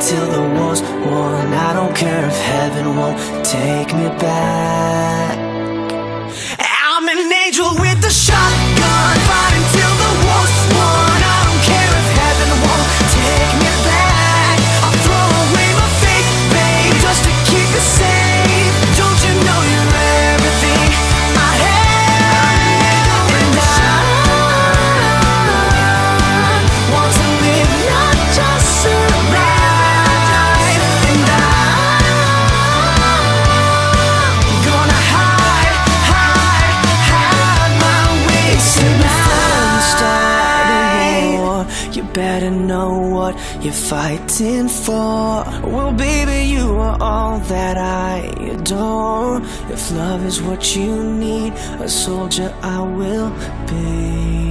till the war's won. I don't care if heaven won't take me back. I'm an angel with a shotgun, fighting till the war's won. I don't care if heaven won't take me back. I'll throw away my faith, babe, just to keep you safe. Don't you know you're everything I have? And I want to live, not just survive. And I'm gonna hide my way tonight. You better know what you're fighting for. Well, baby, you are all that I adore. If love is what you need, a soldier I will be.